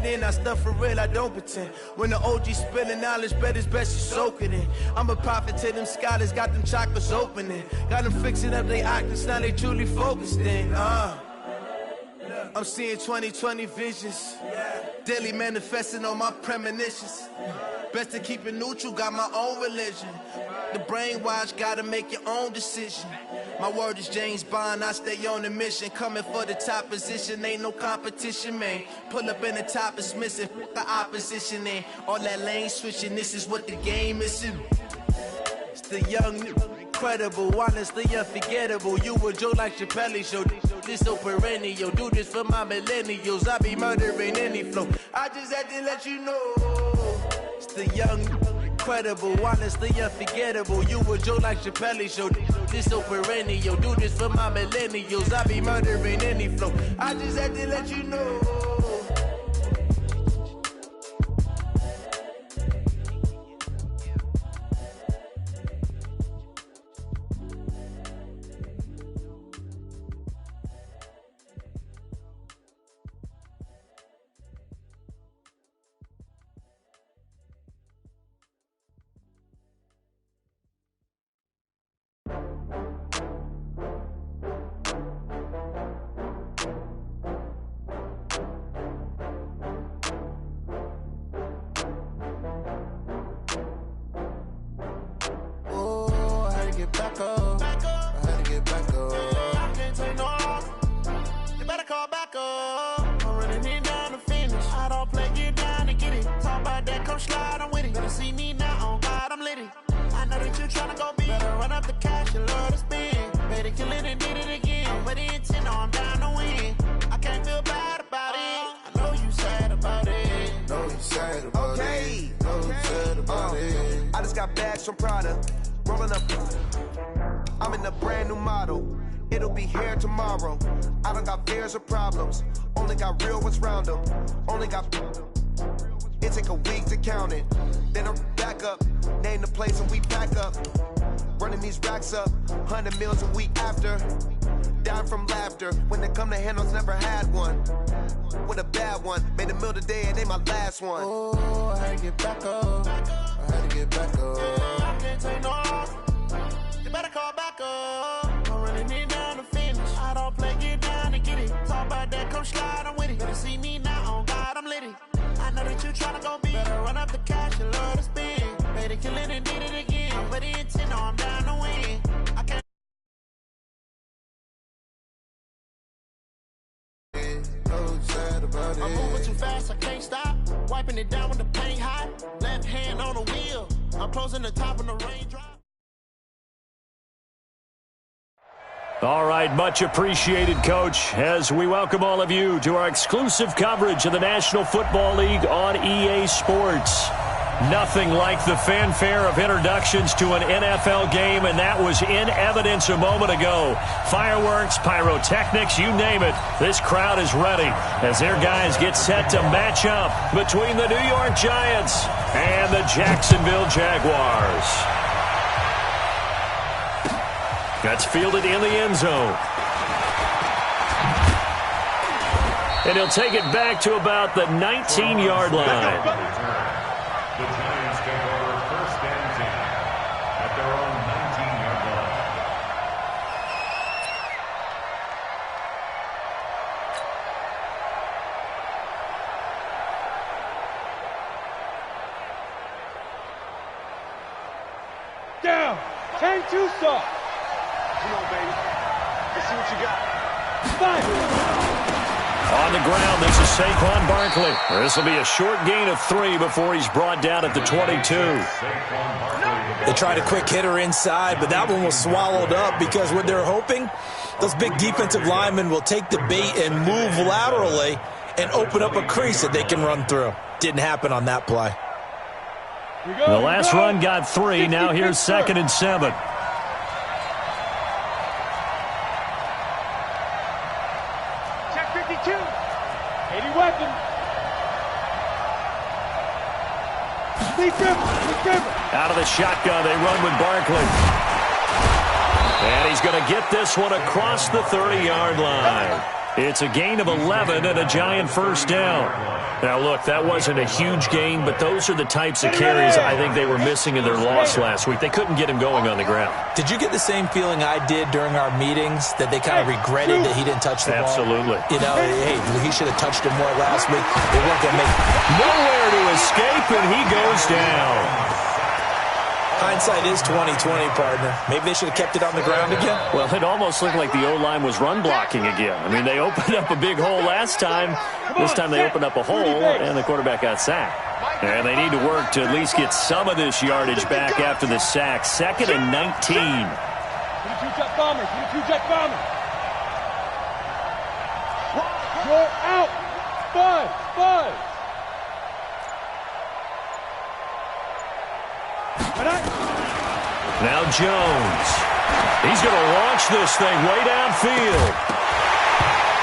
it in, I stuff for real, I don't pretend. When the OG spilling knowledge, bet it's best you soak it in. I'm a prophet to them scholars, got them chakras opening. Got them fixing up they octaves, now they truly focused in. I'm seeing 2020 visions. Daily manifesting on my premonitions. Best to keep it neutral, got my own religion. The brainwash, gotta make your own decision. My word is James Bond, I stay on the mission. Coming for the top position, ain't no competition, man. Pull up in the top, it's missing, the opposition in. All that lane switching, this is what the game is. It's the young, incredible, honestly unforgettable. You a joke like Chappelle show. This so perennial, do this for my millennials. I be murdering any flow. I just had to let you know. It's the young, incredible, honestly unforgettable. You a joke like Chappelle show. This so perennial, do this for my millennials. I be murdering any flow. I just had to let you know. From Prada, rolling up. I'm in a brand new model. It'll be here tomorrow. I don't got fears or problems. Only got real ones round them. Only got. It take a week to count it. Then I'm back up. Name the place and we pack up. Running these racks up. 100 meals a week after. Dying from laughter. When it come to handles, never had one. With a bad one. Made a meal today and they my last one. Oh, I had to get back up. I had to get back up. I can't take no loss. You better call back up. I'm running it down to finish. I don't play, get down and get it. Talk about that, come slide, I'm with it. Better see me now, on God, I'm litty. I know that you tryna go big. Better run up the cash, you love to spend. Better kill it and did it again. I'm ready in 10, no, I'm down to win. I can't. I'm moving too fast, I can't stop. Wiping it down with the paint hot. Left hand on the wheel. I'm closing the top of the raindrop. All right, much appreciated, Coach, as we welcome all of you to our exclusive coverage of the National Football League on EA Sports. Nothing like the fanfare of introductions to an NFL game, and that was in evidence a moment ago. Fireworks, pyrotechnics, you name it. This crowd is ready as their guys get set to match up between the New York Giants and the Jacksonville Jaguars. That's fielded in the end zone. And he'll take it back to about the 19-yard line. The Giants take over 1st and 10 at their own 19-yard line. Down. Hang too soft. Come on, baby. Let's see what you got. Fire. On the ground, this is Saquon Barkley. This will be a short gain of 3 before he's brought down at the 22. They tried a quick hitter inside, but that one was swallowed up because what they're hoping, those big defensive linemen will take the bait and move laterally and open up a crease that they can run through. Didn't happen on that play. The last run got 3. Now here's 2nd and 7. Out of the shotgun, they run with Barkley. And he's going to get this one across the 30-yard line. It's a gain of 11 and a Giant first down. Now, look, that wasn't a huge gain, but those are the types of carries I think they were missing in their loss last week. They couldn't get him going on the ground. Did you get the same feeling I did during our meetings, that they kind of regretted that he didn't touch the ball? Absolutely. You know, hey, he should have touched him more last week. They weren't going to make nowhere to escape, and he goes down. Hindsight is 20/20, partner. Maybe they should have kept it on the ground again. Well, it almost looked like the O-line was run blocking again. I mean, they opened up a big hole last time. This time they opened up a hole, and the quarterback got sacked. And they need to work to at least get some of this yardage back after the sack. 2nd and 19. 22 jet bombers. 22 jet bombers. You're out. 5. Now Jones. He's going to launch this thing way downfield.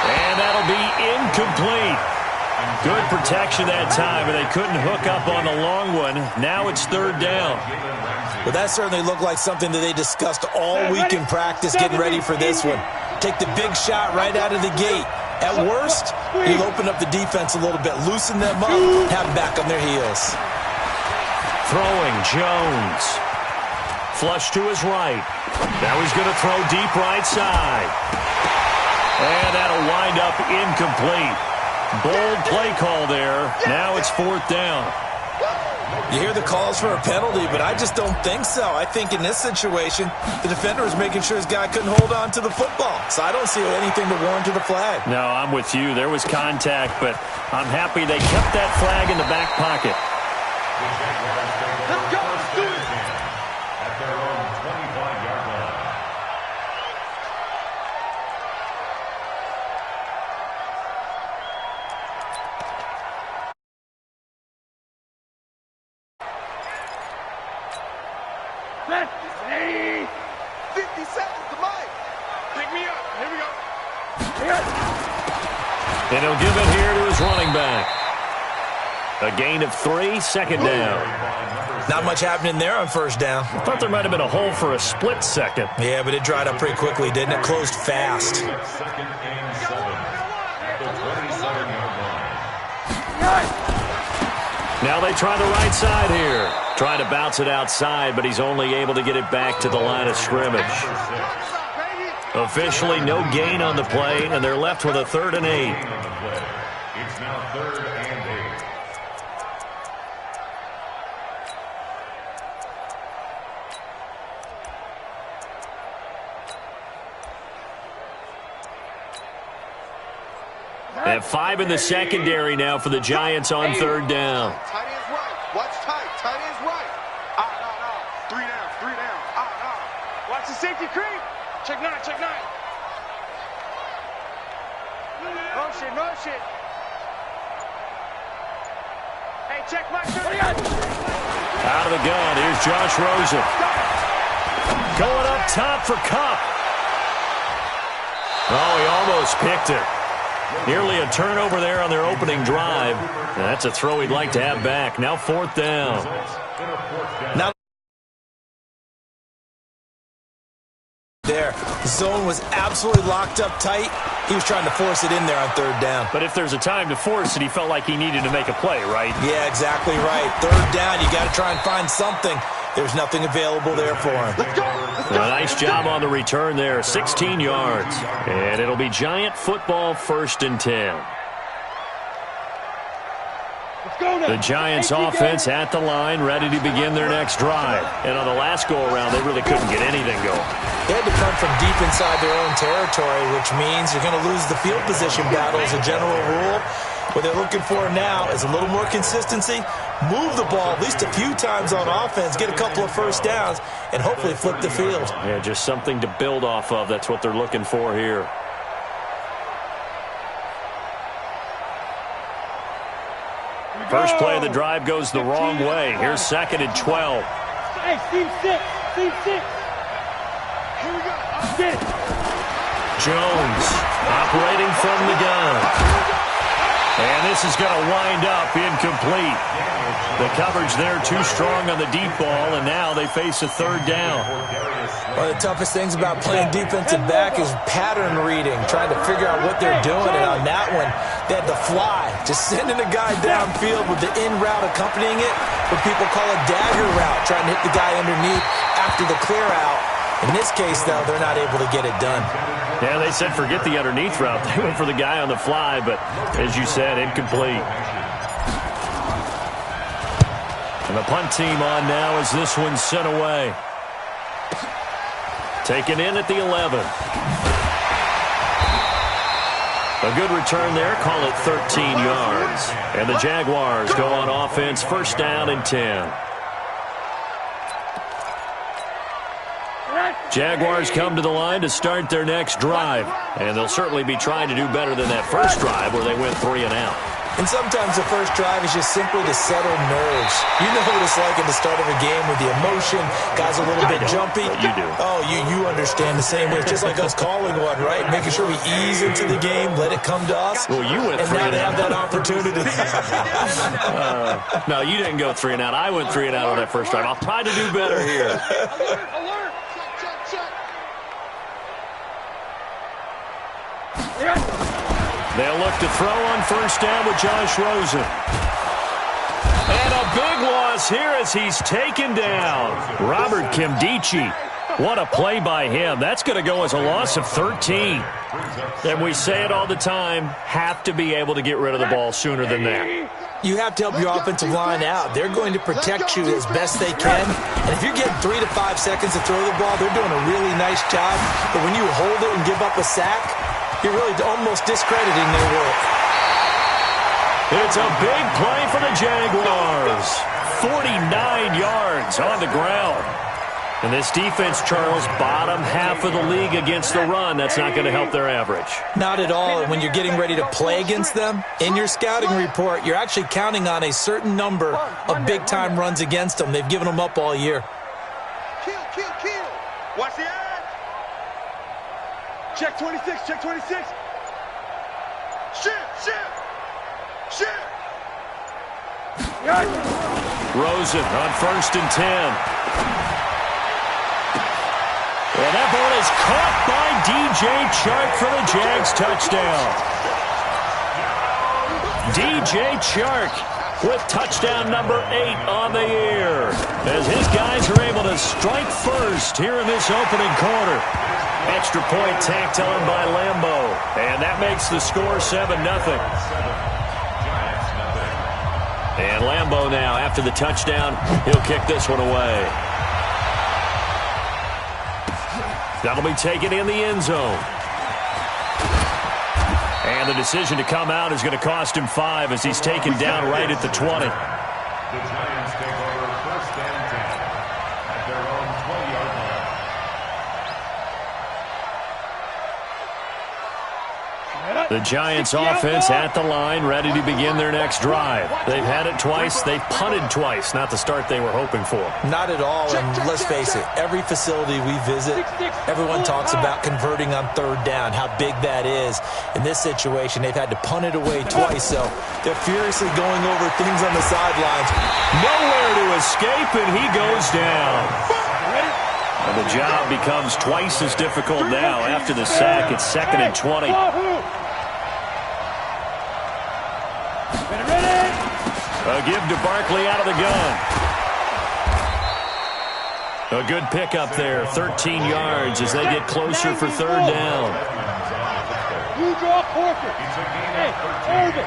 And that'll be incomplete. Good protection that time, but they couldn't hook up on the long one. Now it's 3rd down. Well, that certainly looked like something that they discussed all week in practice, getting ready for this one. Take the big shot right out of the gate. At worst, you'll open up the defense a little bit, loosen them up, have them back on their heels. Throwing Jones. Flush to his right. Now he's going to throw deep right side. And that'll wind up incomplete. Bold play call there. Now it's 4th down. You hear the calls for a penalty, but I just don't think so. I think in this situation, the defender was making sure his guy couldn't hold on to the football. So I don't see anything to warrant to the flag. No, I'm with you. There was contact, but I'm happy they kept that flag in the back pocket. Let's go. Let's do it. At their own 25-yard line. Let's see. 50 seconds to Mike. Pick me up. Here we go. And he'll give it here to his running back. A gain of 3, 2nd down. Not much happening there on 1st down. I thought there might have been a hole for a split second. Yeah, but it dried up pretty quickly, didn't it? Closed fast. 2nd and 7. At the 27-yard line. Now they try the right side here. Trying to bounce it outside, but he's only able to get it back to the line of scrimmage. Officially no gain on the play, and they're left with a 3rd and 8. It's now 3rd and 8. And 5 in the secondary now for the Giants on 3rd down. Tight end's right. Watch tight. Tight end's right. No. 3 down. 3 down. No. Watch the safety creep. Check 9. Check 9. Motion. Motion. Hey, check my 30. Out of the gun. Here's Josh Rosen. Going up top for Cup. Oh, he almost picked it. Nearly a turnover there on their opening drive. And that's a throw he'd like to have back. Now 4th down. Now there, the zone was absolutely locked up tight. He was trying to force it in there on 3rd down. But if there's a time to force it, he felt like he needed to make a play, right? Yeah, exactly right. 3rd down, you got to try and find something. There's nothing available there for him. A nice job on the return there, 16 yards. And it'll be Giant football 1st and 10. The Giants offense at the line, ready to begin their next drive. And on the last go-around, they really couldn't get anything going. They had to come from deep inside their own territory, which means you're going to lose the field position battle as a general rule. What they're looking for now is a little more consistency, move the ball at least a few times on offense, get a couple of 1st downs, and hopefully flip the field. Yeah, just something to build off of. That's what they're looking for here. First play of the drive goes the wrong way. Here's 2nd and 12. Hey, team 6. Team 6. Here we go. Get it. Jones operating from the gun. And this is going to wind up incomplete. The coverage there too strong on the deep ball, and now they face a third down. One of the toughest things about playing defensive back is pattern reading, trying to figure out what they're doing. And on that one, they had the fly, just sending a guy downfield with the in route accompanying it, what people call a dagger route, trying to hit the guy underneath after the clear out. In this case, though, they're not able to get it done. Yeah, they said forget the underneath route. They went for the guy on the fly, but as you said, incomplete. And the punt team on now as this one's sent away. Taken in at the 11. A good return there. Call it 13 yards. And the Jaguars go on offense, first down and 10. Jaguars come to the line to start their next drive. And they'll certainly be trying to do better than that first drive where they went 3 and out. And sometimes the first drive is just simply to settle nerves. You know what it's like at the start of a game with the emotion. Guys a little bit jumpy. You do. Oh, you understand the same way. It's just like us calling one, right? Making sure we ease into the game, let it come to us. Well, you went 3 and out. And now they have that opportunity. No, you didn't go 3 and out. I went 3 and out on that first drive. I'll try to do better here. Alert! They'll look to throw on first down with Josh Rosen. And a big loss here as he's taken down. Robert Kimdichie. What a play by him. That's going to go as a loss of 13. And we say it all the time, have to be able to get rid of the ball sooner than that. You have to help your offensive line out. They're going to protect you as best they can. And if you're getting 3 to 5 seconds to throw the ball, they're doing a really nice job. But when you hold it and give up a sack, you're really almost discrediting their work. It's a big play for the Jaguars. 49 yards on the ground. And this defense, Charles, bottom half of the league against the run. That's not going to help their average. Not at all. And when you're getting ready to play against them, in your scouting report, you're actually counting on a certain number of big-time runs against them. They've given them up all year. Kill. Watch the eye. Check 26, check 26. Shit. Rosen on first and 10. And that ball is caught by DJ Chark for the Jags touchdown. DJ Chark with touchdown number 8 on the year. As his guys are able to strike first here in this opening quarter. Extra point tacked on by Lambeau. And that makes the score 7-0. And Lambeau now, after the touchdown, he'll kick this one away. That'll be taken in the end zone. And the decision to come out is going to cost him 5 as he's taken down right at the 20. The Giants take over first and 10 at their own 20-yard line. The Giants offense at the line, ready to begin their next drive. They've had it twice. They've punted twice. Not the start they were hoping for. Not at all, and let's face it, every facility we visit, everyone talks about converting on third down, how big that is. In this situation, they've had to punt it away twice, so they're furiously going over things on the sidelines. Nowhere to escape, and he goes down. And the job becomes twice as difficult now after the sack. It's 2nd and 20. A give to Barkley out of the gun. A good pickup there, 13 yards as they get closer for third down. You draw Porter. Hey, Irvin.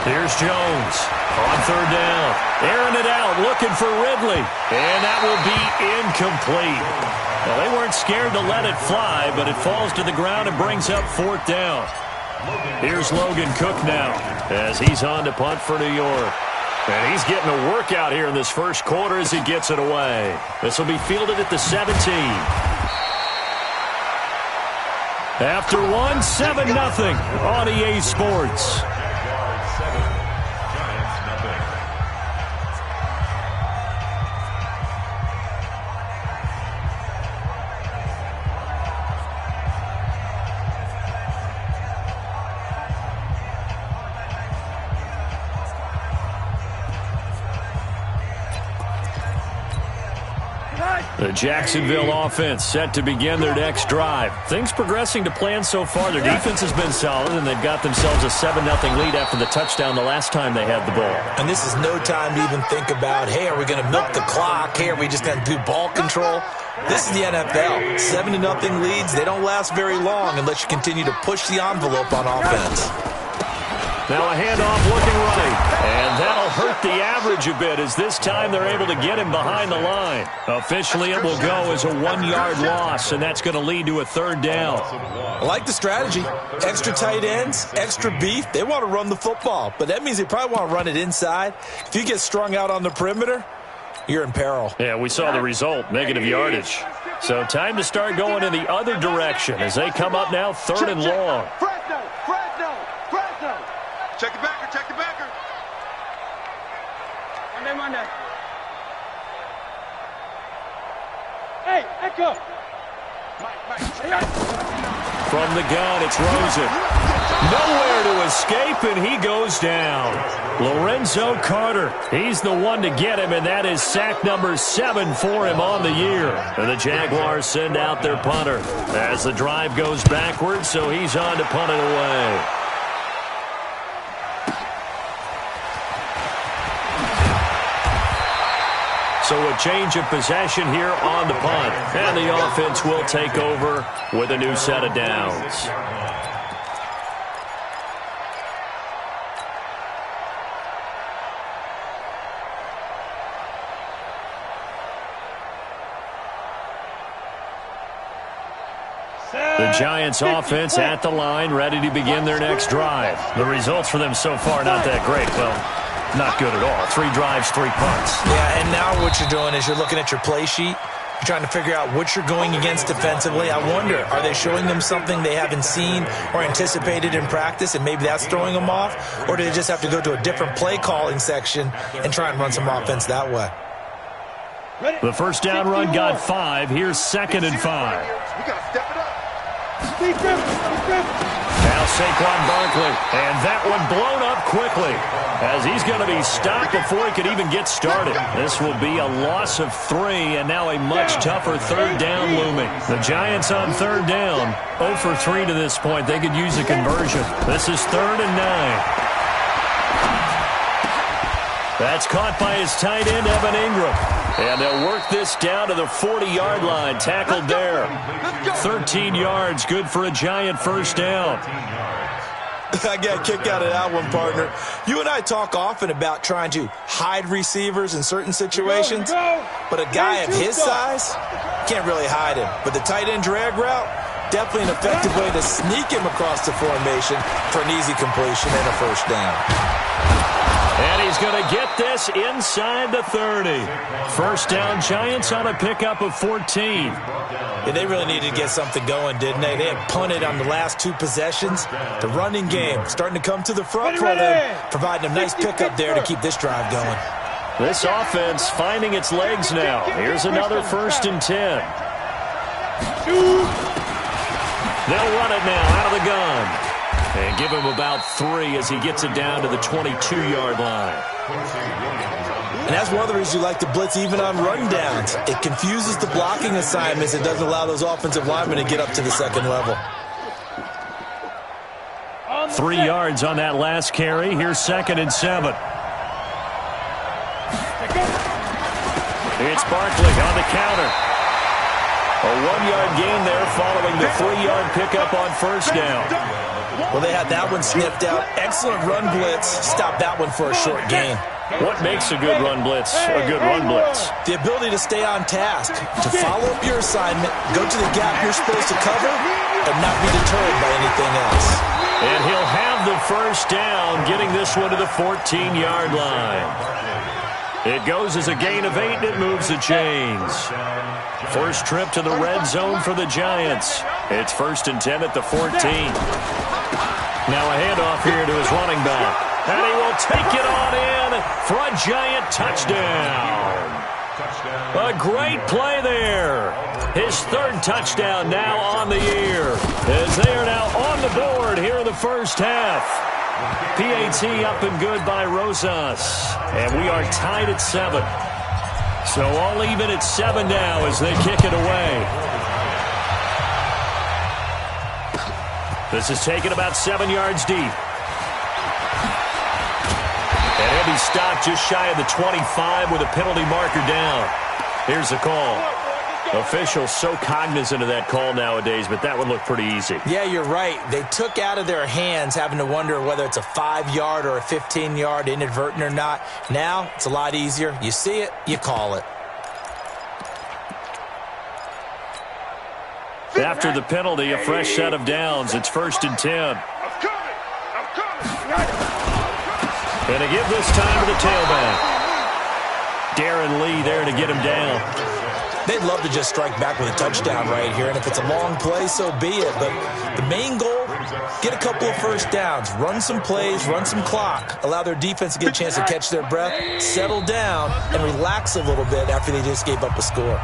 Here's Jones on third down. Airing it out, looking for Ridley. And that will be incomplete. Well, they weren't scared to let it fly, but it falls to the ground and brings up 4th down. Here's Logan Cook now as he's on to punt for New York. And he's getting a workout here in this first quarter as he gets it away. This will be fielded at the 17. After 7-0 on EA Sports. The Jacksonville offense set to begin their next drive. Things progressing to plan so far. Their defense has been solid, and they've got themselves a 7-0 lead after the touchdown the last time they had the ball. And this is no time to even think about, hey, are we going to milk the clock? Hey, are we just going to do ball control? This is the NFL. 7-0 leads, they don't last very long unless you continue to push the envelope on offense. Now a handoff looking right, and that'll hurt the average a bit as this time they're able to get him behind the line. Officially, it will go as a 1-yard loss, and that's going to lead to a 3rd down. I like the strategy. Extra tight ends, extra beef. They want to run the football, but that means they probably want to run it inside. If you get strung out on the perimeter, you're in peril. Yeah, we saw the result, negative yardage. So time to start going in the other direction as they come up now 3rd and long. Check the backer, check the backer. Monday. Hey, echo. Mike. From the gun, it's Rosen. Nowhere to escape, and he goes down. Lorenzo Carter, he's the one to get him, and that is sack number 7 for him on the year. And the Jaguars send out their punter as the drive goes backwards, so he's on to punt it away. So a change of possession here on the punt. And the offense will take over with a new set of downs. The Giants offense at the line, ready to begin their next drive. The results for them so far not that great. Well, not good at all. 3 drives, 3 punts. Yeah, and now what you're doing is you're looking at your play sheet. You're trying to figure out what you're going against defensively. I wonder, are they showing them something they haven't seen or anticipated in practice, and maybe that's throwing them off? Or do they just have to go to a different play calling section and try and run some offense that way? The first down run got 5. Here's 2nd and 5. We got to step it up. Now Saquon Barkley, and that one blown up quickly as he's going to be stopped before he could even get started. This will be a loss of 3, and now a much tougher 3rd down looming. The Giants on 3rd down, 0 for 3 to this point. They could use a conversion. This is 3rd and 9. That's caught by his tight end, Evan Ingram. And they'll work this down to the 40-yard line. Tackled there. 13 yards, good for a Giant first down. I got a kick out of that one, partner. You and I talk often about trying to hide receivers in certain situations, but a guy of his size can't really hide him. But the tight end drag route, definitely an effective way to sneak him across the formation for an easy completion and a first down. And he's going to get this inside the 30. First down, Giants on a pickup of 14. Yeah, they really needed to get something going, didn't they? They had punted on the last 2 possessions. The running game starting to come to the front for them, providing a nice pickup there to keep this drive going. This offense finding its legs now. Here's another 1st and 10. They'll run it now out of the gun. And give him about 3 as he gets it down to the 22-yard line. And that's one of the reasons you like to blitz even on rundowns. It confuses the blocking assignments. It doesn't allow those offensive linemen to get up to the 2nd level. 3 yards on that last carry. Here's 2nd and 7. It's Barkley on the counter. A 1-yard gain there following the 3-yard pickup on first down. Well, they had that one sniffed out. Excellent run blitz. Stop that one for a short gain. What makes a good run blitz a good run blitz? The ability to stay on task, to follow up your assignment, go to the gap you're supposed to cover, and not be deterred by anything else. And he'll have the first down, getting this one to the 14-yard line. It goes as a gain of 8, and it moves the chains. First trip to the red zone for the Giants. It's 1st and 10 at the 14. Now a handoff here to his running back. And he will take it on in for a Giant touchdown. A great play there. His 3rd touchdown now on the year, as they are now on the board here in the first half. PAT up and good by Rosas. And we are tied at 7. So all even at 7 now as they kick it away. This is taken about 7 yards deep. And he'll be stopped just shy of the 25 with a penalty marker down. Here's the call. Officials so cognizant of that call nowadays, but that one looked pretty easy. Yeah, you're right. They took out of their hands having to wonder whether it's a 5-yard or a 15-yard inadvertent or not. Now, it's a lot easier. You see it, you call it. After the penalty, a fresh set of downs. It's 1st and 10. I'm coming. And to give this time to the tailback. Darren Lee there to get him down. They'd love to just strike back with a touchdown right here, and if it's a long play, so be it. But the main goal, get a couple of first downs, run some plays, run some clock, allow their defense to get a chance to catch their breath, settle down, and relax a little bit after they just gave up a score.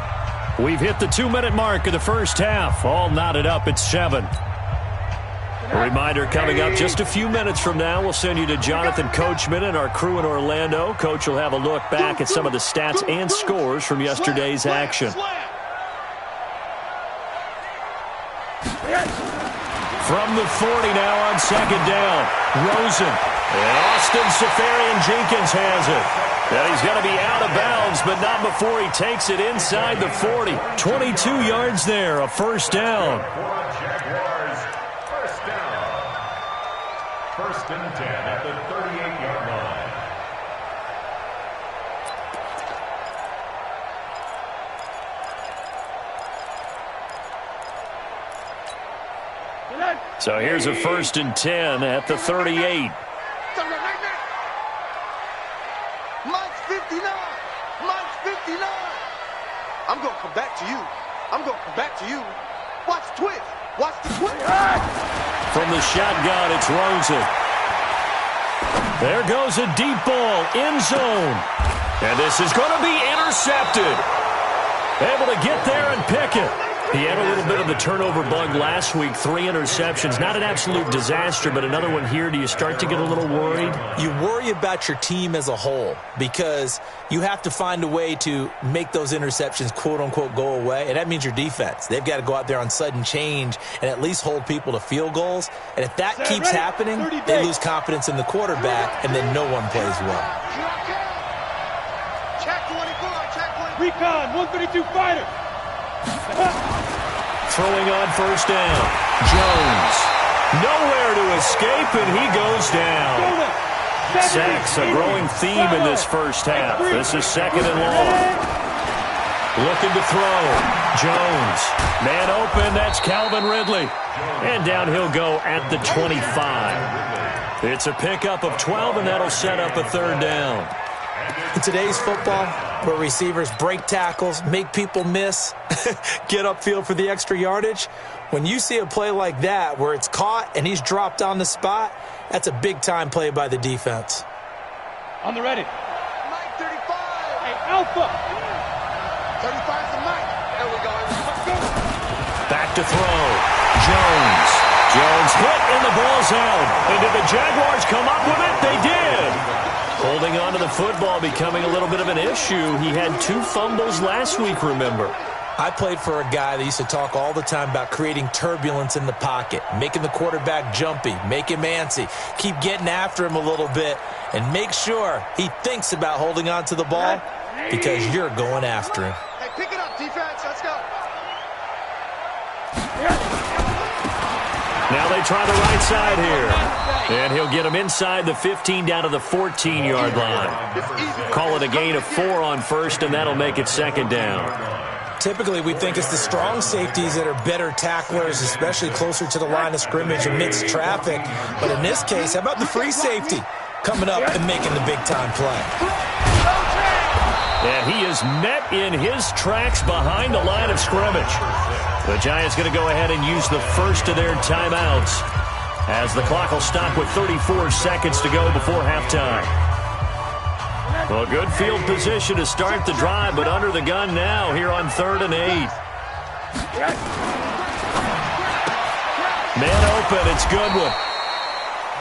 We've hit the 2-minute mark of the first half. All knotted up at 7. A reminder coming up just a few minutes from now. We'll send you to Jonathan Coachman and our crew in Orlando. Coach will have a look back at some of the stats and scores from yesterday's action. From the 40 now on 2nd down. Rosen. And Austin Seferian-Jenkins has it. And he's going to be out of bounds, but not before he takes it inside the 40. 22 yards there, a first down. First and 10 at the 38-yard line. So here's a 1st and 10 at the 38. Mike's 59. Mike's 59. I'm going to come back to you. I'm going to come back to you. Watch the twist. Watch the twist. From the shotgun, it's Rosen. There goes a deep ball, end zone. And this is going to be intercepted. Able to get there and pick it. He had a little bit of the turnover bug last week, 3 interceptions. Not an absolute disaster, but another one here. Do you start to get a little worried? You worry about your team as a whole because you have to find a way to make those interceptions, quote-unquote, go away, and that means your defense. They've got to go out there on sudden change and at least hold people to field goals. And if that keeps happening, they lose confidence in the quarterback, and then no one plays well. Check 24, check 24. Recon, 132 fighter. Throwing on first down. Jones. Nowhere to escape, and he goes down. Sacks, a growing theme in this first half. This is 2nd and long. Looking to throw. Jones. Man open, that's Calvin Ridley. And down he'll go at the 25. It's a pickup of 12, and that'll set up a 3rd down. In today's football, where receivers break tackles, make people miss, get upfield for the extra yardage, when you see a play like that where it's caught and he's dropped on the spot, that's a big-time play by the defense. On the ready. Mike 35. Hey, Alpha. 35 to Mike. There we go. Let's go. Back to throw. Jones. Jones hit and the ball's out. And did the Jaguars come up with it? They did. Holding on to the football becoming a little bit of an issue. He had 2 fumbles last week, remember. I played for a guy that used to talk all the time about creating turbulence in the pocket, making the quarterback jumpy, make him antsy, keep getting after him a little bit, and make sure he thinks about holding on to the ball because you're going after him. Hey, pick it up, defense. Let's go. Now they try the right side here. And he'll get him inside the 15 down to the 14-yard line. Call it a gain of 4 on first, and that'll make it 2nd down. Typically, we think it's the strong safeties that are better tacklers, especially closer to the line of scrimmage amidst traffic. But in this case, how about the free safety coming up and making the big-time play? And he is met in his tracks behind the line of scrimmage. The Giants going to go ahead and use the first of their timeouts as the clock will stop with 34 seconds to go before halftime. Well, good field position to start the drive, but under the gun now here on 3rd and 8. Man open, it's Goodwin.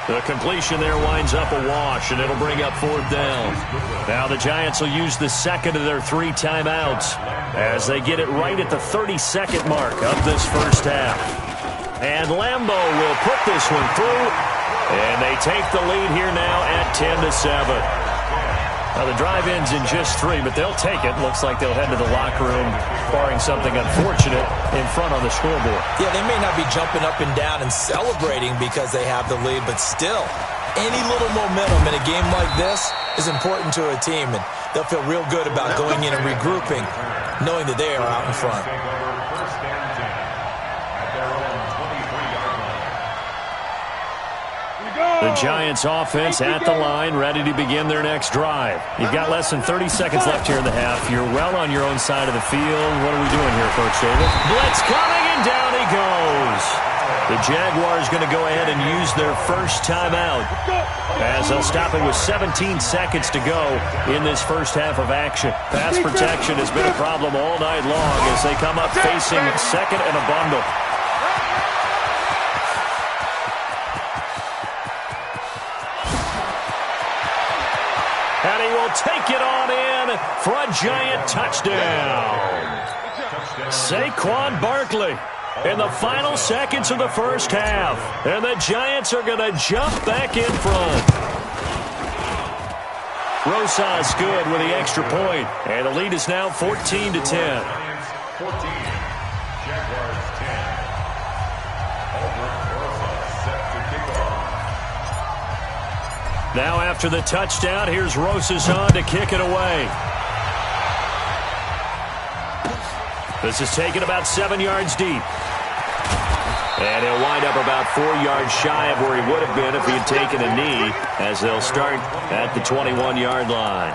The completion there winds up a wash, and it'll bring up 4th down. Now the Giants will use the second of their 3 timeouts as they get it right at the 32nd mark of this first half. And Lambeau will put this one through, and they take the lead here now at 10-7. Now, the drive ends in just 3, but they'll take it. Looks like they'll head to the locker room, barring something unfortunate, in front on the scoreboard. Yeah, they may not be jumping up and down and celebrating because they have the lead, but still, any little momentum in a game like this is important to a team, and they'll feel real good about going in and regrouping, knowing that they are out in front. The Giants offense at the line, ready to begin their next drive. You've got less than 30 seconds left here in the half. You're well on your own side of the field. What are we doing here, Coach Davis? Blitz coming, and down he goes. The Jaguars going to go ahead and use their first timeout as they'll stop it with 17 seconds to go in this first half of action. Pass protection has been a problem all night long as they come up facing second and a bundle. And he will take it on in for a Giant touchdown. Saquon Barkley in the final seconds of the first half. And the Giants are going to jump back in front. Rosas good with the extra point. And the lead is now 14-10. 14, Jaguars 10. Now after the touchdown, here's Rosas on to kick it away. This is taken about 7 yards deep. And he'll wind up about 4 yards shy of where he would have been if he had taken a knee, as they'll start at the 21-yard line.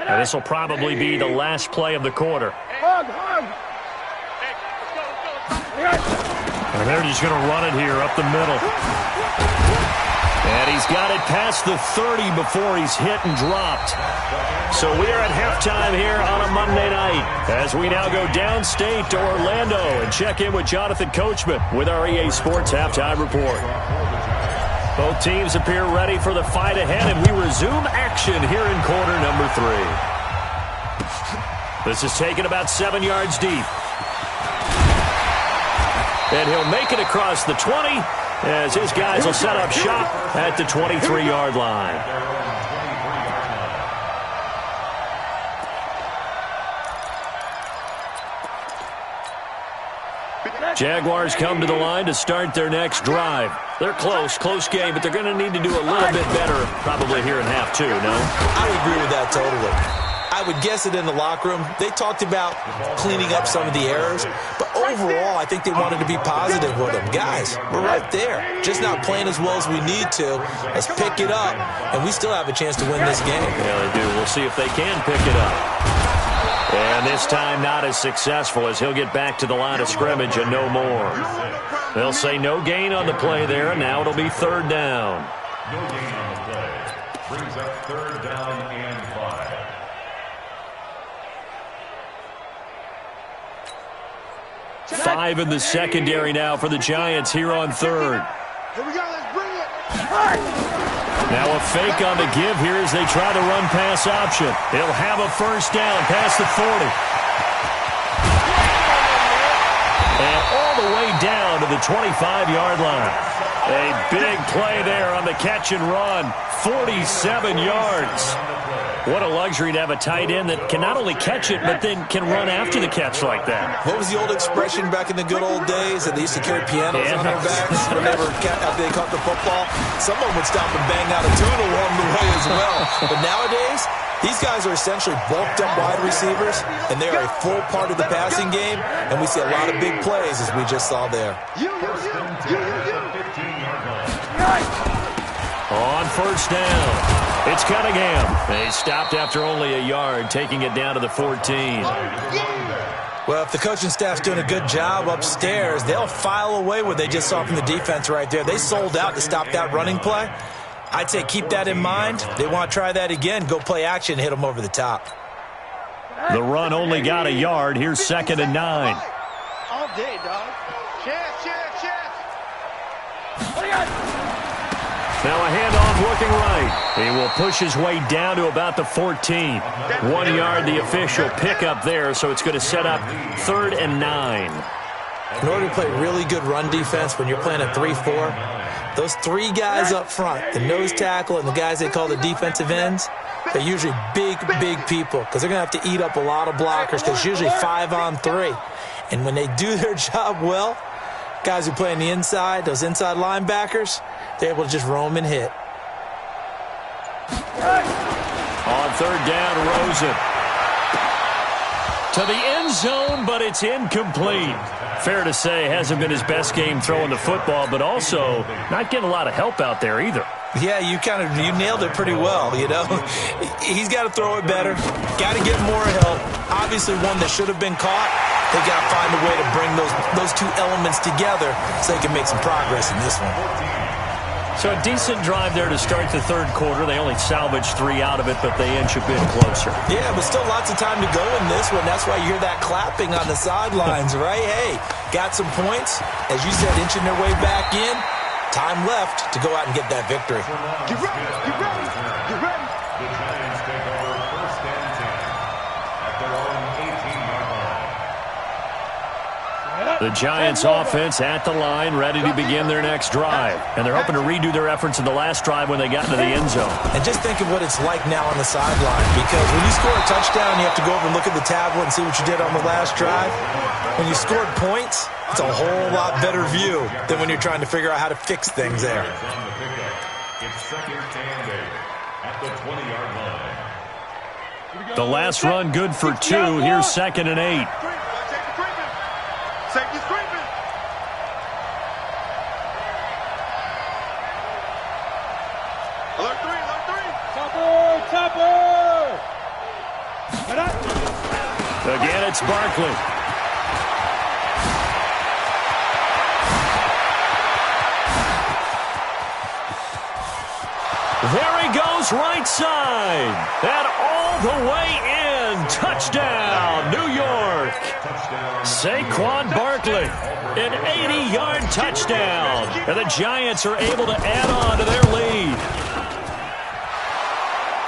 And this will probably be the last play of the quarter. And they're just going to run it here up the middle. And he's got it past the 30 before he's hit and dropped. So we are at halftime here on a Monday night as we now go downstate to Orlando and check in with Jonathan Coachman with our EA Sports Halftime Report. Both teams appear ready for the fight ahead, and we resume action here in quarter number 3. This is taken about 7 yards deep. And he'll make it across the 20 as his guys will set up shop at the 23-yard line. Jaguars come to the line to start their next drive. They're close game, but they're going to need to do a little bit better probably here in half 2, no? I agree with that totally. I would guess it in the locker room. They talked about cleaning up some of the errors, but overall, I think they wanted to be positive with them. Guys, we're right there. Just not playing as well as we need to. Let's pick it up, and we still have a chance to win this game. Yeah, they do. We'll see if they can pick it up. And this time not as successful as he'll get back to the line of scrimmage and no more. They'll say no gain on the play there, and now it'll be 3rd down. No gain on the play. Brings up 3rd down and 5. Five in the secondary now for the Giants here on 3rd. Here we go, let's bring it. Now a fake on the give here as they try the run pass option. He'll have a first down past the 40. And all the way down to the 25-yard line. A big play there on the catch and run. 47 yards. What a luxury to have a tight end that can not only catch it, but then can run after the catch like that. What was the old expression back in the good old days that they used to carry pianos on their backs whenever they caught the football? Someone would stop and bang out a tune along the way as well. But nowadays, these guys are essentially bulked up wide receivers, and they are a full part of the passing game, and we see a lot of big plays as we just saw there. On first down. It's Cunningham. They stopped after only a yard, taking it down to the 14. Well, if the coaching staff's doing a good job upstairs, they'll file away what they just saw from the defense right there. They sold out to stop that running play. I'd say keep that in mind. They want to try that again. Go play action, hit them over the top. The run only got a yard. Here's 2nd and 9. All day, dog. Chance. Now a handoff looking right. He will push his way down to about the 14. 1 yard, the official pickup there, so it's going to set up 3rd and 9. In order to play really good run defense when you're playing a 3-4, those 3 guys up front, the nose tackle and the guys they call the defensive ends, they're usually big people because they're going to have to eat up a lot of blockers because it's usually 5-on-3. And when they do their job well, guys who play on the inside, those inside linebackers, they're able to just roam and hit. On 3rd down, Rosen. To the end zone, but it's incomplete. Fair to say, hasn't been his best game throwing the football, but also not getting a lot of help out there either. Yeah, you nailed it pretty well, you know. He's got to throw it better. Got to get more help. Obviously one that should have been caught. They got to find a way to bring those 2 elements together so they can make some progress in this one. So a decent drive there to start the 3rd quarter. They only salvaged 3 out of it, but they inch a bit closer. Yeah, but still lots of time to go in this one. That's why you hear that clapping on the sidelines, right? Hey, got some points. As you said, inching their way back in. Time left to go out and get that victory. Get ready. The Giants take over 1st and 10 at their own 18-yard line. The Giants offense at the line, ready to begin their next drive. And they're hoping to redo their efforts in the last drive when they got into the end zone. And just think of what it's like now on the sideline, because when you score a touchdown, you have to go over and look at the tablet and see what you did on the last drive. When you scored points, it's a whole lot better view than when you're trying to figure out how to fix things there. It's 2nd and 8 at the 20-yard line. The last run good for 2. Here's 2nd and 8. Safety's creeping. Alert 3. Topper. Again, it's Barkley. There he goes, right side. And all the way in. Touchdown, New York. Saquon Barkley, an 80-yard touchdown. And the Giants are able to add on to their lead.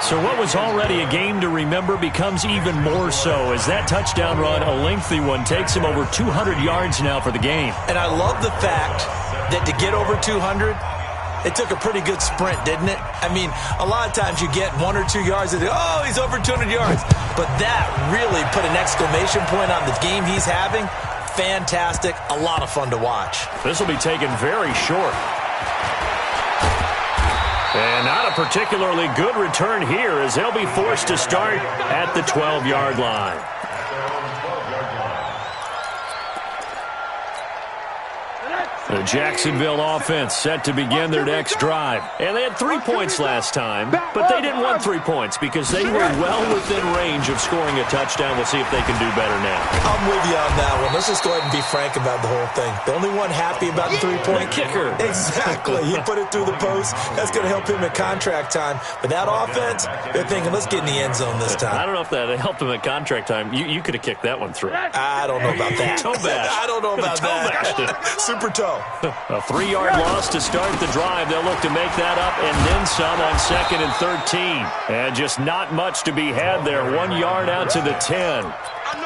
So what was already a game to remember becomes even more so as that touchdown run, a lengthy one, takes him over 200 yards now for the game. And I love the fact that to get over 200, it took a pretty good sprint, didn't it? I mean, a lot of times you get 1 or 2 yards and oh, he's over 200 yards. But that really put an exclamation point on the game he's having. Fantastic. A lot of fun to watch. This will be taken very short. And not a particularly good return here as they'll be forced to start at the 12-yard line. The Jacksonville offense set to begin their next drive. And they had 3 points last time, but they didn't want 3 points because they were well within range of scoring a touchdown. We'll see if they can do better now. I'm with you on that one. Let's just go ahead and be frank about the whole thing. The only one happy about the 3-point kicker. Exactly. He put it through the post. That's going to help him at contract time. But that offense, they're thinking, let's get in the end zone this time. I don't know if that helped him at contract time. You could have kicked that one through. I don't know about that. Toe bash. I don't know about that. Super toe. A 3-yard loss to start the drive. They'll look to make that up and then some on 2nd and 13. And just not much to be had there. 1 yard out to the 10.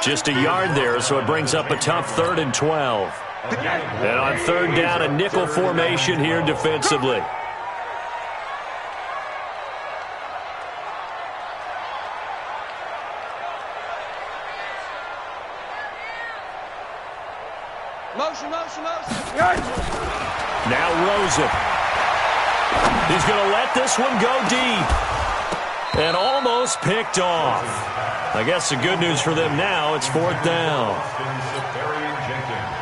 Just a yard there, so it brings up a tough 3rd and 12. And on 3rd down, a nickel formation here defensively. Motion. Now Rosen. He's going to let this one go deep. And almost picked off. I guess the good news for them now, it's 4th down.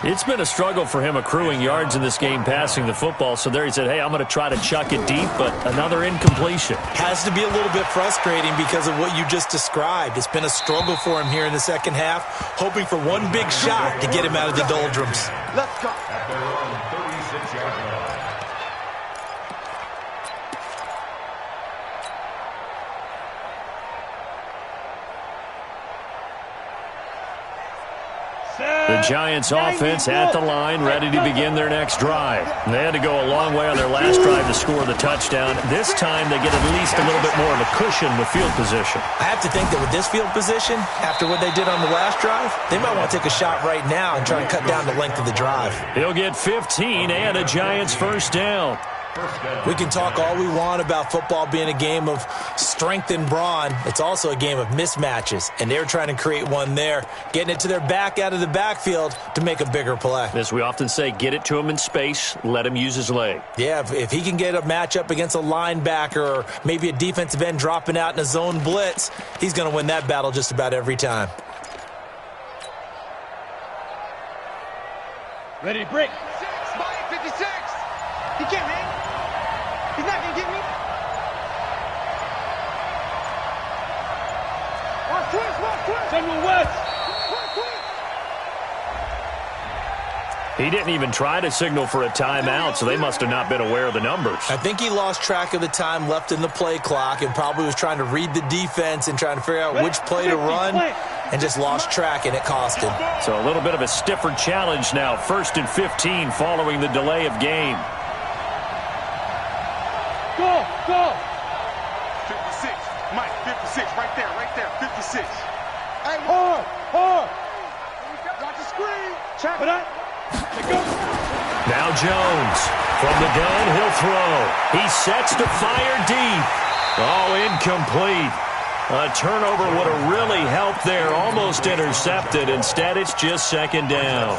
It's been a struggle for him accruing yards in this game passing the football. So there he said, hey, I'm going to try to chuck it deep, but another incompletion. Has to be a little bit frustrating because of what you just described. It's been a struggle for him here in the second half, hoping for one big shot to get him out of the doldrums. Let's go. At their own 36-yard line. The Giants offense at the line, ready to begin their next drive. They had to go a long way on their last drive to score the touchdown. This time they get at least a little bit more of a cushion with field position. I have to think that with this field position, after what they did on the last drive, they might want to take a shot right now and try and cut down the length of the drive. He'll get 15 and a Giants first down. We can talk all we want about football being a game of strength and brawn. It's also a game of mismatches, and they're trying to create one there, getting it to their back out of the backfield to make a bigger play. As we often say, get it to him in space, let him use his leg. Yeah, if he can get a matchup against a linebacker or maybe a defensive end dropping out in a zone blitz, he's going to win that battle just about every time. Ready to break. 56. He can't hang. He's not going to get me. Watch twist. Send him west. He didn't even try to signal for a timeout, so they must have not been aware of the numbers. I think he lost track of the time left in the play clock and probably was trying to read the defense and trying to figure out which play to run and just lost track, and it cost him. So a little bit of a stiffer challenge now. 1st and 15 following the delay of game. Go. 56. Mike, 56. Right there. 56. Hey, Hard. got the screen. Check it out. Now Jones. From the gun, he'll throw. He sets to fire deep. Oh, incomplete. A turnover would have really helped there. Almost intercepted. Instead, it's just second down.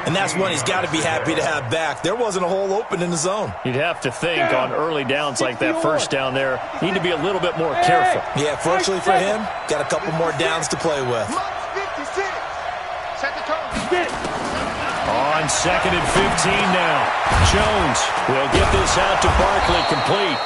And that's one he's got to be happy to have back. There wasn't a hole open in the zone. You'd have to think on early downs like that first down there, need to be a little bit more careful. Yeah, fortunately for him, got a couple more downs to play with. 56. Set the tone. On 2nd and 15 now. Jones will get this out to Barkley, complete.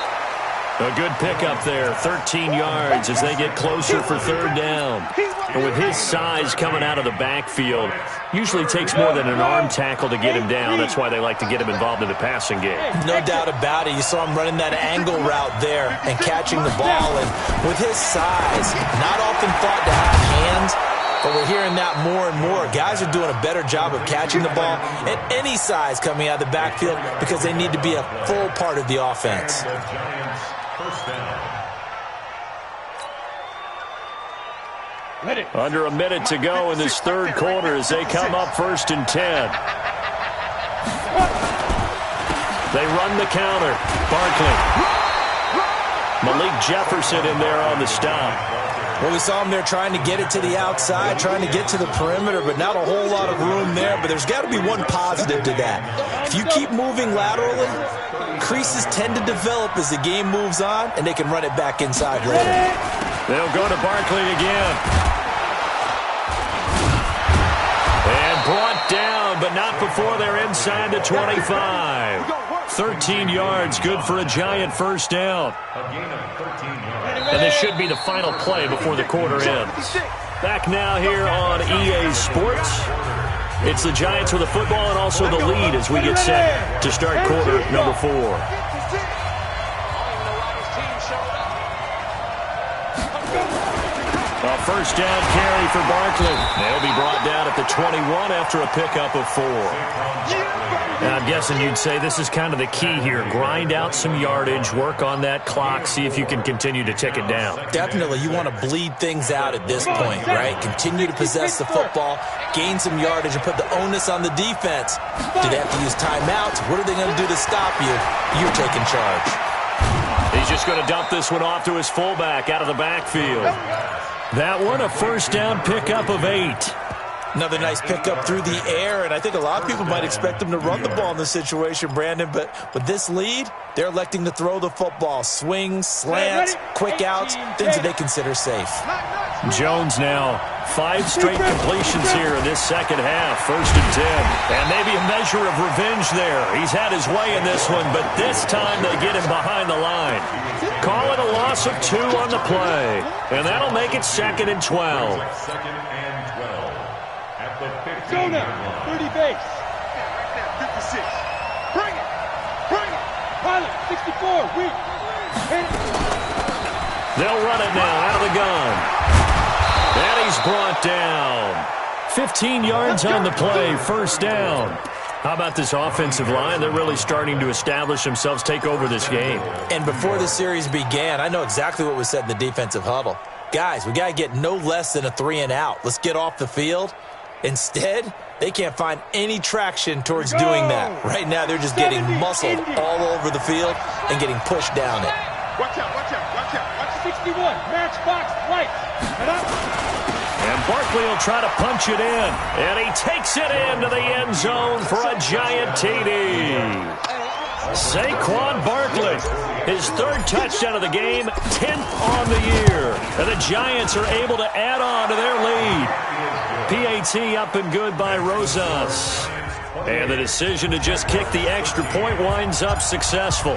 A good pickup there, 13 yards as they get closer for 3rd down. And with his size coming out of the backfield, usually takes more than an arm tackle to get him down. That's why they like to get him involved in the passing game. No doubt about it. You saw him running that angle route there and catching the ball. And with his size, not often thought to have hands, but we're hearing that more and more. Guys are doing a better job of catching the ball at any size coming out of the backfield because they need to be a full part of the offense. First down. Under a minute to go in this 3rd quarter as they come up 1st and 10. They run the counter. Barkley. Malik Jefferson in there on the stop. Well, we saw him there trying to get it to the outside, trying to get to the perimeter, but not a whole lot of room there. But there's got to be one positive to that. If you keep moving laterally, creases tend to develop as the game moves on, and they can run it back inside later. They'll go to Barkley again. And brought down, but not before they're inside the 25. 13 yards, good for a Giant first down. A gain of 13 yards. And this should be the final play before the quarter ends. Back now here on EA Sports. It's the Giants with the football and also the lead as we get set to start quarter number 4. A first down carry for Barkley. They'll be brought down at the 21 after a pickup of 4. Now, I'm guessing you'd say this is kind of the key here. Grind out some yardage, work on that clock, see if you can continue to tick it down. Definitely. You want to bleed things out at this point, right? Continue to possess the football, gain some yardage, and put the onus on the defense. Do they have to use timeouts? What are they going to do to stop you? You're taking charge. He's just going to dump this one off to his fullback out of the backfield. That one, a first down pickup of 8. Another nice pickup through the air, and I think a lot of people might expect them to run the ball in this situation, Brandon, but with this lead, they're electing to throw the football. Swings, slants, quick outs, things that they consider safe. Jones now 5 straight completions here in this second half. 1st and 10. And maybe a measure of revenge there. He's had his way in this one, but this time they get him behind the line. Call it a loss of 2 on the play. And that'll make it 2nd and 12. 2nd and 12. At the 15. Go now. 30 base. Right there, 56. Bring it. Bring it. Pilot, 64. Weak. Hit. They'll run it now out of the gun. And he's brought down. 15 yards on the play, 1st down. How about this offensive line? They're really starting to establish themselves, take over this game. And before the series began, I know exactly what was said in the defensive huddle. Guys, we got to get no less than a 3 and out. Let's get off the field. Instead, they can't find any traction towards doing that. Right now, they're just getting muscled all over the field and getting pushed down it. Watch out, watch out, watch out. Watch 61. Match box right. And up. And Barkley will try to punch it in. And he takes it into the end zone for a giant TD. Saquon Barkley, his 3rd touchdown of the game, 10th on the year. And the Giants are able to add on to their lead. PAT up and good by Rosas. And the decision to just kick the extra point winds up successful.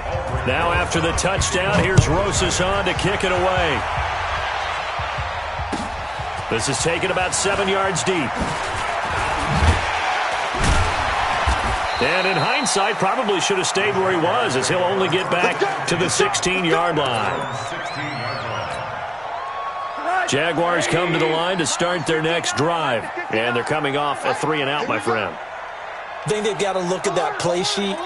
Now after the touchdown, here's Rosas on to kick it away. This is taken about 7 yards deep. And in hindsight, probably should have stayed where he was, as he'll only get back to the 16-yard line. Jaguars come to the line to start their next drive. And they're coming off a 3 and out, my friend. I think they've got to look at that play sheet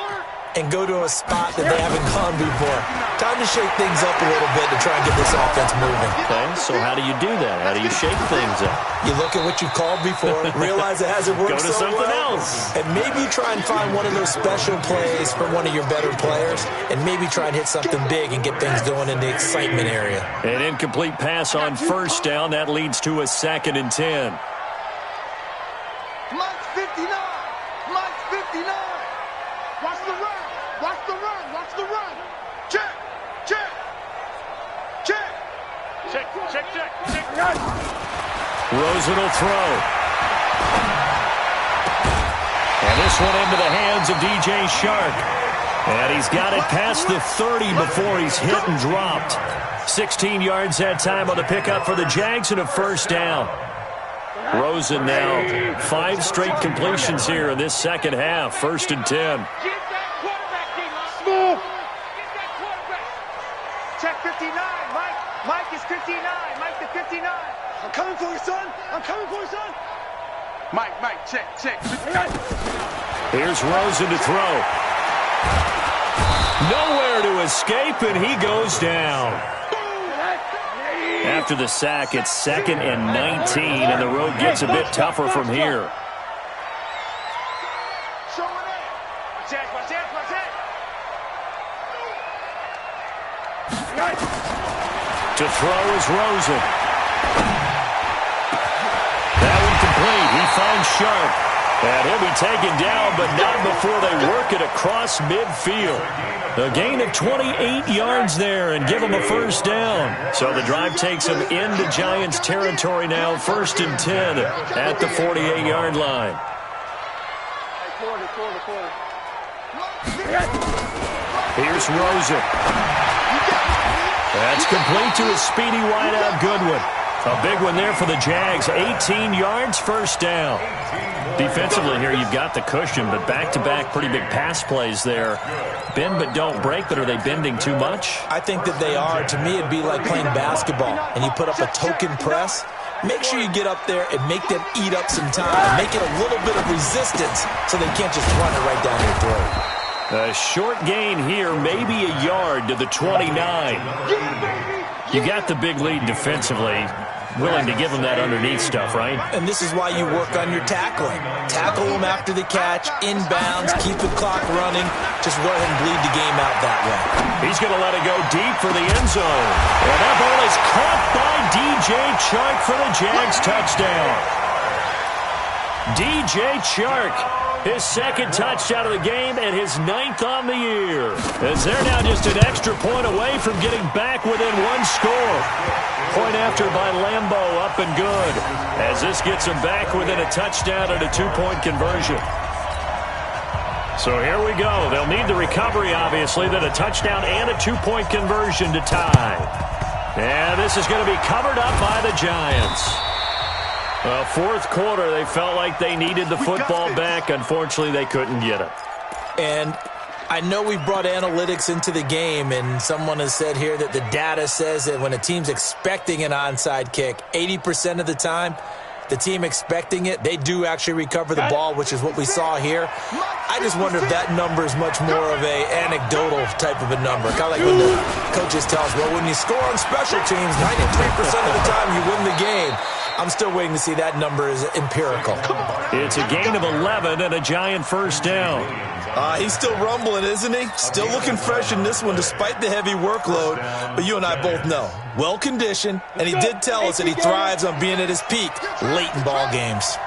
and go to a spot that they haven't gone before. Time to shake things up a little bit to try and get this offense moving. Okay, so how do you do that? How do you shake things up? You look at what you've called before, realize it hasn't worked Go to so something well, else. and maybe try and find one of those special plays from one of your better players, and maybe try and hit something big and get things going in the excitement area. An incomplete pass on 1st down. That leads to a 2nd and 10. Mike's 59. Mike's 59. Watch the run. Watch the run. Watch the run. Check. Check. Check. Check. Check. Check. Check. Rosen will throw. And this one into the hands of DJ Shark. And he's got it past the 30 before he's hit and dropped. 16 yards that time on the pickup for the Jags and a 1st down. Rosen now 5 straight completions here in this second half. 1st and 10. Get that quarterback, D-Line. Smooth. Get that quarterback. Check 59. Mike is 59. Mike the 59. I'm coming for you, son. I'm coming for you, son. Mike, check. Here's Rosen to throw. Nowhere to escape, and he goes down. After the sack, it's 2nd and 19, and the road gets a bit tougher from here. Show it in. Watch it. To throw is Rosen. That one complete. He finds Sharp. And he'll be taken down, but not before they work it across midfield. A gain of 28 yards there and give him a 1st down. So the drive takes him into Giants territory now, 1st and 10 at the 48-yard line. Here's Rosen. That's complete to a speedy wideout Goodwin. A big one there for the Jags. 18 yards, 1st down. Defensively here, you've got the cushion, but back-to-back pretty big pass plays there. Bend but don't break, but are they bending too much? I think that they are. To me, it'd be like playing basketball, and you put up a token press. Make sure you get up there and make them eat up some time. Make it a little bit of resistance so they can't just run it right down your throat. A short gain here, maybe a yard to the 29. You got the big lead defensively. Willing to give them that underneath stuff, right? And this is why you work on your tackling. Tackle them after the catch, inbounds, keep the clock running. Just go ahead and bleed the game out that way. He's going to let it go deep for the end zone. And that ball is caught by DJ Chark for the Jags touchdown. DJ Chark, his 2nd touchdown of the game and his 9th on the year. As they're now just an extra point away from getting back within one score. Point after by Lambeau, up and good. As this gets them back within a touchdown and a two-point conversion. So here we go. They'll need the recovery, obviously, then a touchdown and a two-point conversion to tie. And this is going to be covered up by the Giants. Fourth quarter, they felt like they needed the football back. Unfortunately, they couldn't get it. And I know we've brought analytics into the game, and someone has said here that the data says that when a team's expecting an onside kick, 80% of the time, the team expecting it, they do actually recover the ball, which is what we saw here. I just wonder if that number is much more of a anecdotal type of a number. Kind of like when the coaches tell us, well, when you score on special teams, 93% of the time you win the game. I'm still waiting to see that number is empirical. It's a gain of 11 and a Giant first down. He's still rumbling, isn't he? Still looking fresh in this one despite the heavy workload. But you and I both know, well-conditioned, and he did tell us that he thrives on being at his peak late in ball games.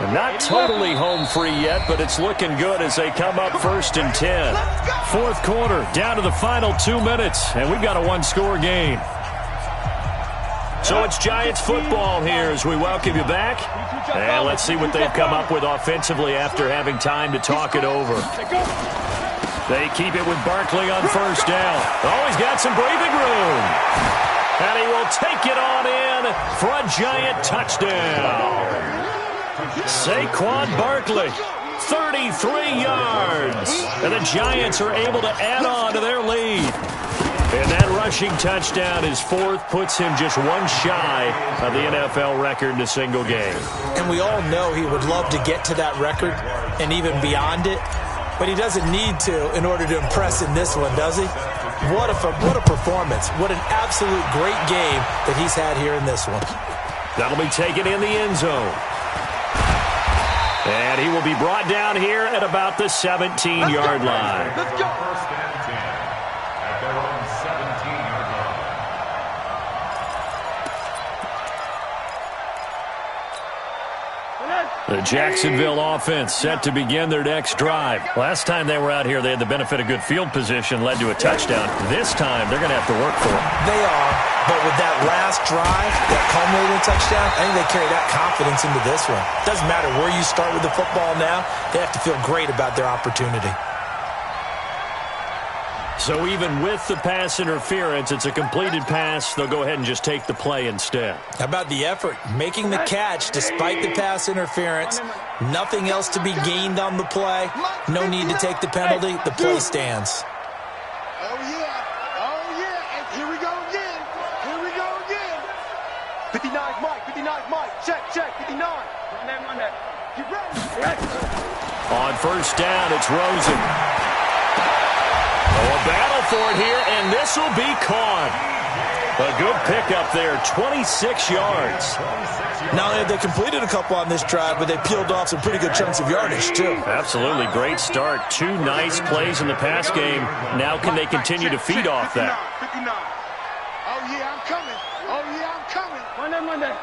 Not totally home free yet, but it's looking good as they come up 1st and 10. Fourth quarter, down to the final 2 minutes, and we've got a one-score game. So it's Giants football here as we welcome you back. And let's see what they've come up with offensively after having time to talk it over. They keep it with Barkley on first down. Oh, he's got some breathing room. And he will take it on in for a Giant touchdown. Saquon Barkley, 33 yards. And the Giants are able to add on to their lead. And that rushing touchdown, his fourth, puts him just one shy of the NFL record in a single game. And we all know he would love to get to that record and even beyond it, but he doesn't need to in order to impress in this one, does he? What a performance. What an absolute great game that he's had here in this one. That'll be taken in the end zone. And he will be brought down here at about the 17-yard line. Let's go. First and 10 at their own 17-yard line. The Jacksonville offense set to begin their next drive. Last time they were out here, they had the benefit of good field position, led to a touchdown. This time, they're going to have to work for it. They are, but with that last drive, that culminating touchdown, I think they carry that confidence into this one. Doesn't matter where you start with the football now, they have to feel great about their opportunity. So even with the pass interference, it's a completed pass. They'll go ahead and just take the play instead. How about the effort? Making the catch despite the pass interference. Nothing else to be gained on the play. No need to take the penalty. The play stands. Oh, yeah. Oh, yeah. And here we go again. Here we go again. 59 Mike. 59 Mike. Check, check. 59. Run that. Get ready. On first down, it's Rosen. A battle for it here, and this will be caught. A good pickup there, 26 yards. Not only have they completed a couple on this drive, but they peeled off some pretty good chunks of yardage, too. Absolutely, great start. Two nice plays in the pass game. Now can they continue to feed off that? 59. Oh, yeah, I'm coming. Oh, yeah, I'm coming. Monday.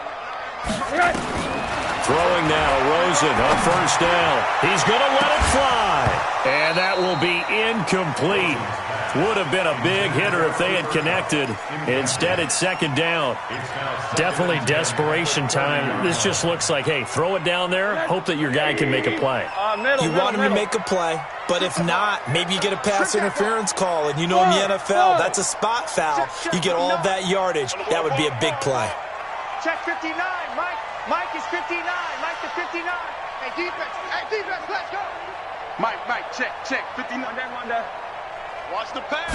Throwing now, Rosen on first down. He's going to let it fly. And that will be incomplete. Would have been a big hitter if they had connected. Instead, it's second down. Definitely desperation time. This just looks like, hey, throw it down there, hope that your guy can make a play. You want him to make a play, but if not, maybe you get a pass interference call. And you know in the NFL, that's a spot foul. You get all of that yardage. That would be a big play. Check 59, Mike. Mike is 59. Mike to 59. Hey, defense, let's go. Mike, check, 59. Monday. Watch the pass.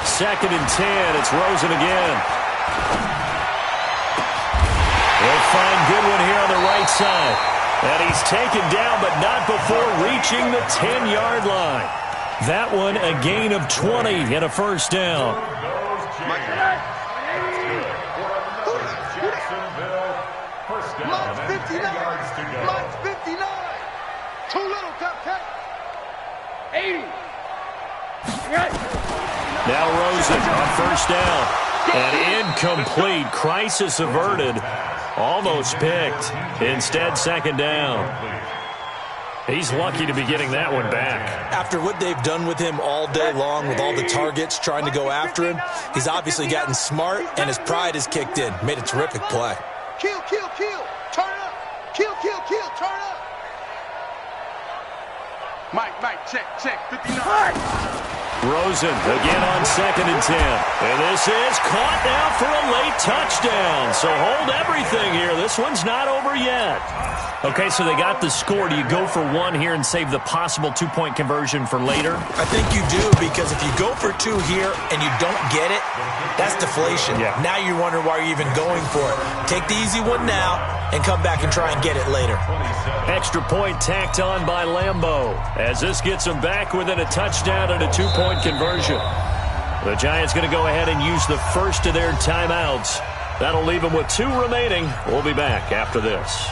Second and 10. It's Rosen again. They'll find Goodwin here on the right side. And he's taken down, but not before reaching the 10-yard line. That one a gain of 20 and a first down. Mike's 59. Mike's 59. Too little, cupcake. 80. Now Rosen on first down. And incomplete. Crisis averted. Almost picked. Instead, second down. He's lucky to be getting that one back. After what they've done with him all day long, with all the targets trying to go after him, he's obviously gotten smart, and his pride has kicked in. Made a terrific play. Kill, kill, kill. Turn up. Kill, kill, kill. Turn up. Mike, check, 59. Rosen again on 2nd and 10. And this is caught now for a late touchdown. So hold everything here. This one's not over yet. Okay, so they got the score. Do you go for one here and save the possible 2-point conversion for later? I think you do, because if you go for 2 here and you don't get it, that's deflation. Yeah. Now you're wondering why you're even going for it. Take the easy one now and come back and try and get it later. Extra point tacked on by Lambeau, as this gets them back within a touchdown and a 2-point conversion. The Giants going to go ahead and use the first of their timeouts. That'll leave them with 2 remaining. We'll be back after this.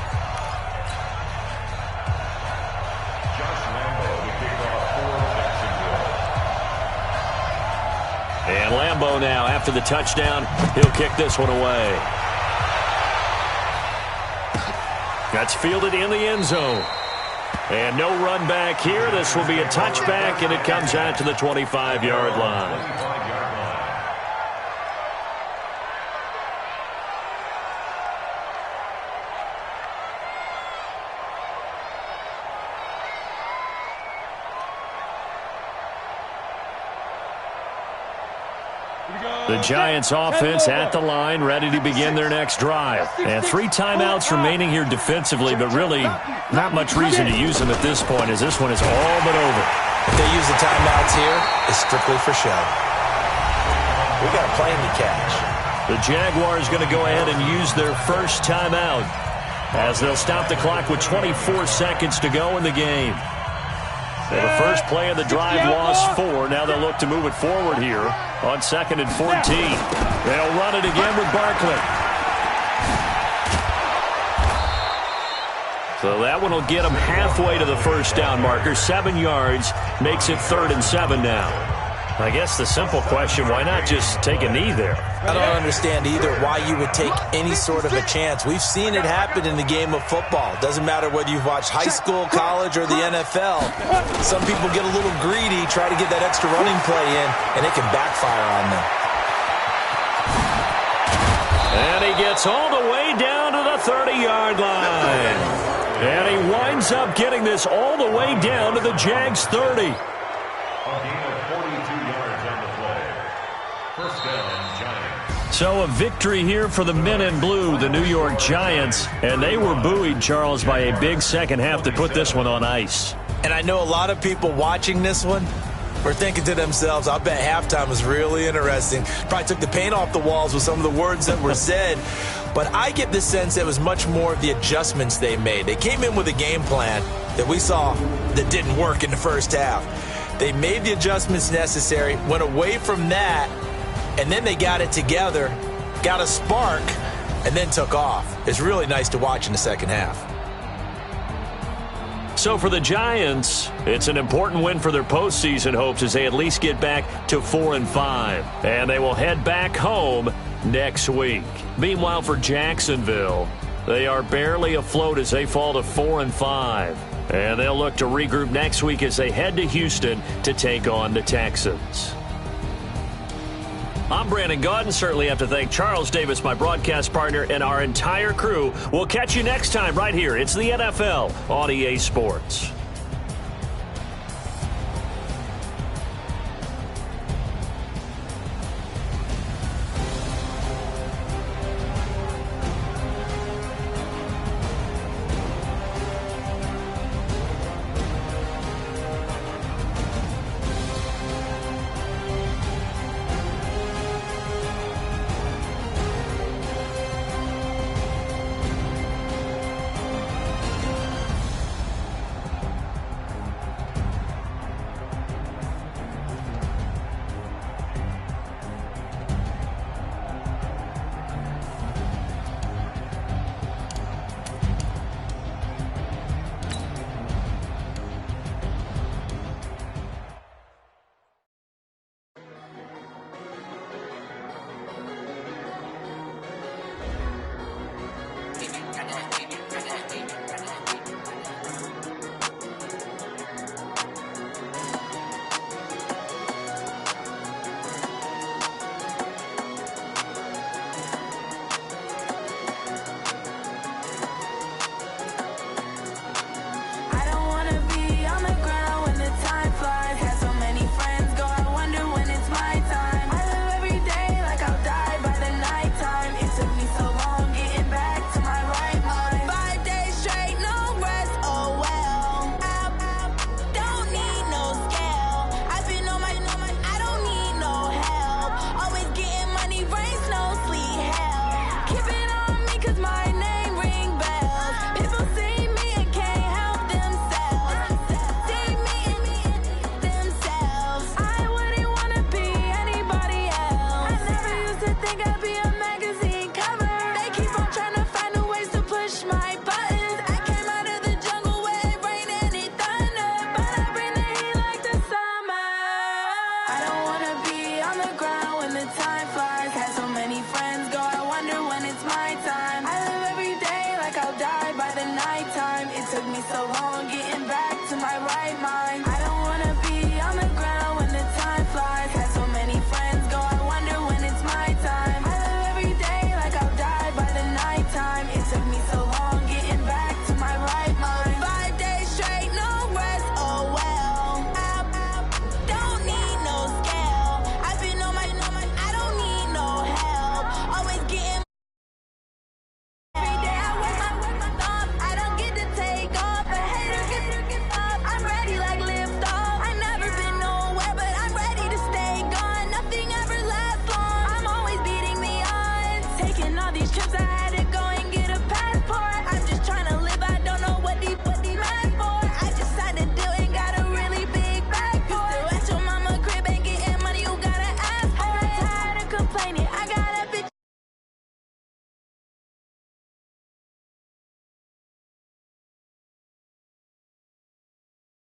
And Lambeau now, after the touchdown, he'll kick this one away. That's fielded in the end zone. And no run back here. This will be a touchback, and it comes out to the 25-yard line. The Giants offense at the line, ready to begin their next drive. And 3 timeouts remaining here defensively, but really not much reason to use them at this point, as this one is all but over. If they use the timeouts here, it's strictly for show. We got a plane to catch. The Jaguars going to go ahead and use their first timeout, as they'll stop the clock with 24 seconds to go in the game. So the first play of the drive lost 4. Now they'll look to move it forward here on 2nd and 14. They'll run it again with Barkley. So that one will get them halfway to the first down marker. 7 yards makes it 3rd and 7 now. I guess the simple question, why not just take a knee there? I don't understand either why you would take any sort of a chance. We've seen it happen in the game of football. Doesn't matter whether you've watched high school, college, or the NFL. Some people get a little greedy, try to get that extra running play in, and it can backfire on them. And he gets all the way down to the 30-yard line. And he winds up getting this all the way down to the Jags 30. So a victory here for the men in blue, the New York Giants. And they were buoyed, Charles, by a big second half to put this one on ice. And I know a lot of people watching this one were thinking to themselves, I bet halftime was really interesting. Probably took the paint off the walls with some of the words that were said. But I get the sense it was much more of the adjustments they made. They came in with a game plan that we saw that didn't work in the first half. They made the adjustments necessary, went away from that, and then they got it together, got a spark, and then took off. It's really nice to watch in the second half. So for the Giants, it's an important win for their postseason hopes as they at least get back to 4-5. And they will head back home next week. Meanwhile, for Jacksonville, they are barely afloat as they fall to 4-5. And they'll look to regroup next week as they head to Houston to take on the Texans. I'm Brandon Gaudin. Certainly have to thank Charles Davis, my broadcast partner, and our entire crew. We'll catch you next time right here. It's the NFL on EA Sports. right mind.